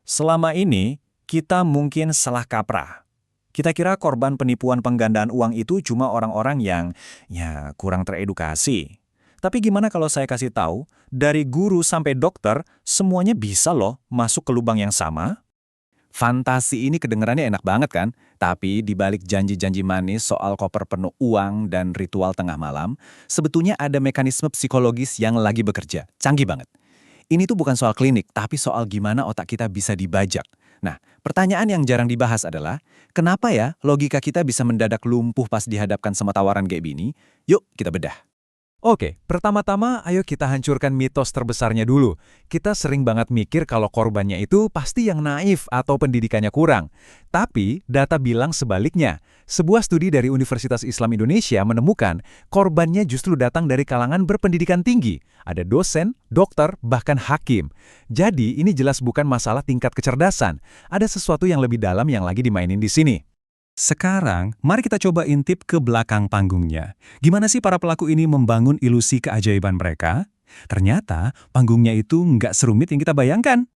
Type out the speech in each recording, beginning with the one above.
Selama ini, kita mungkin salah kaprah. Kita kira korban penipuan penggandaan uang itu cuma orang-orang yang, kurang teredukasi. Tapi gimana kalau saya kasih tahu, dari guru sampai dokter, semuanya bisa loh masuk ke lubang yang sama? Fantasi ini kedengarannya enak banget kan? Tapi di balik janji-janji manis soal koper penuh uang dan ritual tengah malam, sebetulnya ada mekanisme psikologis yang lagi bekerja. Canggih banget. Ini tuh bukan soal klinik, tapi soal gimana otak kita bisa dibajak. Nah, pertanyaan yang jarang dibahas adalah, kenapa ya logika kita bisa mendadak lumpuh pas dihadapkan sama tawaran kayak gini? Yuk, kita bedah. Oke, pertama-tama ayo kita hancurkan mitos terbesarnya dulu. Kita sering banget mikir kalau korbannya itu pasti yang naif atau pendidikannya kurang. Tapi, data bilang sebaliknya. Sebuah studi dari Universitas Islam Indonesia menemukan korbannya justru datang dari kalangan berpendidikan tinggi. Ada dosen, dokter, bahkan hakim. Jadi, ini jelas bukan masalah tingkat kecerdasan. Ada sesuatu yang lebih dalam yang lagi dimainin di sini. Sekarang, mari kita coba intip ke belakang panggungnya. Gimana sih para pelaku ini membangun ilusi keajaiban mereka? Ternyata, panggungnya itu nggak serumit yang kita bayangkan.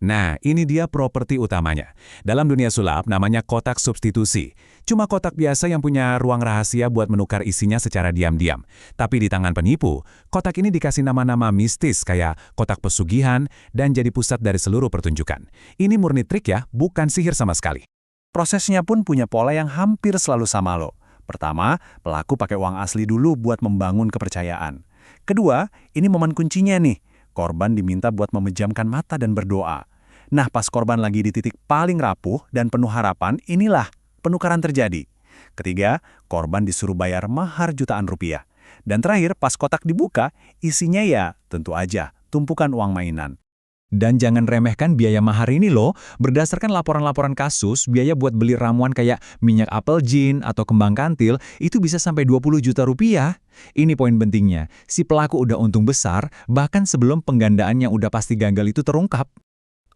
Nah, ini dia properti utamanya. Dalam dunia sulap, namanya kotak substitusi. Cuma kotak biasa yang punya ruang rahasia buat menukar isinya secara diam-diam. Tapi di tangan penipu, kotak ini dikasih nama-nama mistis kayak kotak pesugihan dan jadi pusat dari seluruh pertunjukan. Ini murni trik ya, bukan sihir sama sekali. Prosesnya pun punya pola yang hampir selalu sama loh. Pertama, pelaku pakai uang asli dulu buat membangun kepercayaan. Kedua, ini momen kuncinya nih. Korban diminta buat memejamkan mata dan berdoa. Nah, pas korban lagi di titik paling rapuh dan penuh harapan, inilah penukaran terjadi. Ketiga, korban disuruh bayar mahar jutaan rupiah. Dan terakhir, pas kotak dibuka, isinya ya tentu aja tumpukan uang mainan. Dan jangan remehkan biaya mahar ini loh. Berdasarkan laporan-laporan kasus, biaya buat beli ramuan kayak minyak apel jin atau kembang kantil itu bisa sampai 20 juta rupiah. Ini poin pentingnya, si pelaku udah untung besar bahkan sebelum penggandaan yang udah pasti gagal itu terungkap.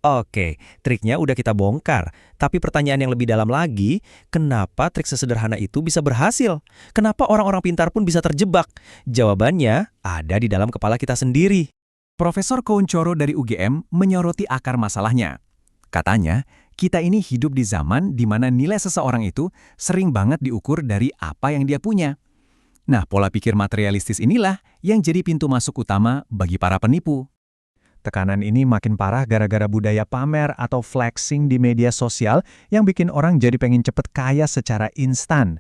Oke, triknya udah kita bongkar. Tapi pertanyaan yang lebih dalam lagi, kenapa trik sesederhana itu bisa berhasil? Kenapa orang-orang pintar pun bisa terjebak? Jawabannya ada di dalam kepala kita sendiri. Profesor Kouncoro dari UGM menyoroti akar masalahnya. Katanya, kita ini hidup di zaman di mana nilai seseorang itu sering banget diukur dari apa yang dia punya. Nah, pola pikir materialistis inilah yang jadi pintu masuk utama bagi para penipu. Tekanan ini makin parah gara-gara budaya pamer atau flexing di media sosial yang bikin orang jadi pengen cepet kaya secara instan.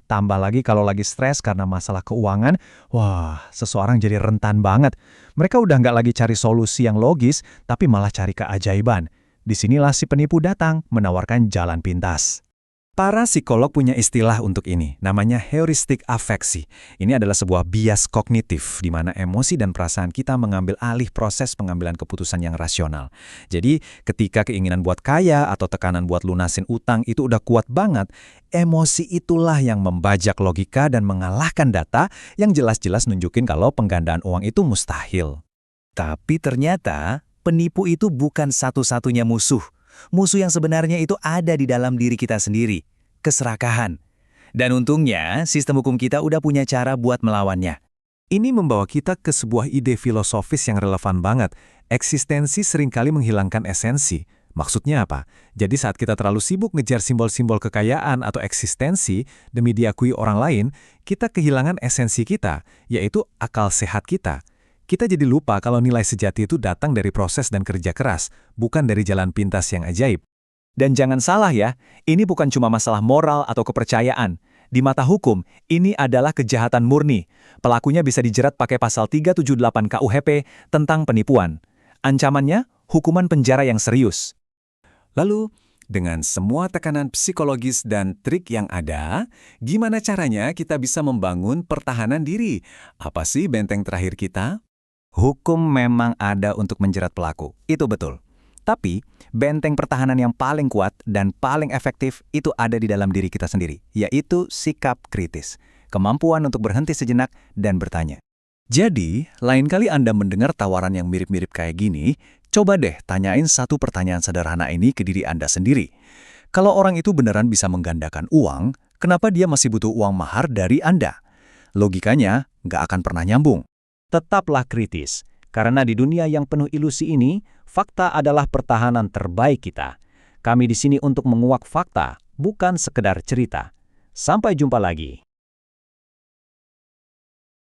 Tambah lagi kalau lagi stres karena masalah keuangan, wah, seseorang jadi rentan banget. Mereka udah nggak lagi cari solusi yang logis, tapi malah cari keajaiban. Disinilah si penipu datang, menawarkan jalan pintas. Para psikolog punya istilah untuk ini, namanya heuristik afeksi. Ini adalah sebuah bias kognitif, di mana emosi dan perasaan kita mengambil alih proses pengambilan keputusan yang rasional. Jadi, ketika keinginan buat kaya atau tekanan buat lunasin utang itu udah kuat banget, emosi itulah yang membajak logika dan mengalahkan data yang jelas-jelas nunjukin kalau penggandaan uang itu mustahil. Tapi ternyata, penipu itu bukan satu-satunya musuh. Musuh yang sebenarnya itu ada di dalam diri kita sendiri, keserakahan. Dan untungnya, sistem hukum kita udah punya cara buat melawannya. Ini membawa kita ke sebuah ide filosofis yang relevan banget. Eksistensi seringkali menghilangkan esensi. Maksudnya apa? Jadi saat kita terlalu sibuk ngejar simbol-simbol kekayaan atau eksistensi demi diakui orang lain, kita kehilangan esensi kita, yaitu akal sehat kita. Kita jadi lupa kalau nilai sejati itu datang dari proses dan kerja keras, bukan dari jalan pintas yang ajaib. Dan jangan salah ya, ini bukan cuma masalah moral atau kepercayaan. Di mata hukum, ini adalah kejahatan murni. Pelakunya bisa dijerat pakai pasal 378 KUHP tentang penipuan. Ancamannya, hukuman penjara yang serius. Lalu, dengan semua tekanan psikologis dan trik yang ada, gimana caranya kita bisa membangun pertahanan diri? Apa sih benteng terakhir kita? Hukum memang ada untuk menjerat pelaku, itu betul. Tapi, benteng pertahanan yang paling kuat dan paling efektif itu ada di dalam diri kita sendiri, yaitu sikap kritis, kemampuan untuk berhenti sejenak dan bertanya. Jadi, lain kali Anda mendengar tawaran yang mirip-mirip kayak gini, coba deh tanyain satu pertanyaan sederhana ini ke diri Anda sendiri. Kalau orang itu beneran bisa menggandakan uang, kenapa dia masih butuh uang mahar dari Anda? Logikanya nggak akan pernah nyambung. Tetaplah kritis. Karena di dunia yang penuh ilusi ini, fakta adalah pertahanan terbaik kita. Kami di sini untuk menguak fakta, bukan sekedar cerita. Sampai jumpa lagi.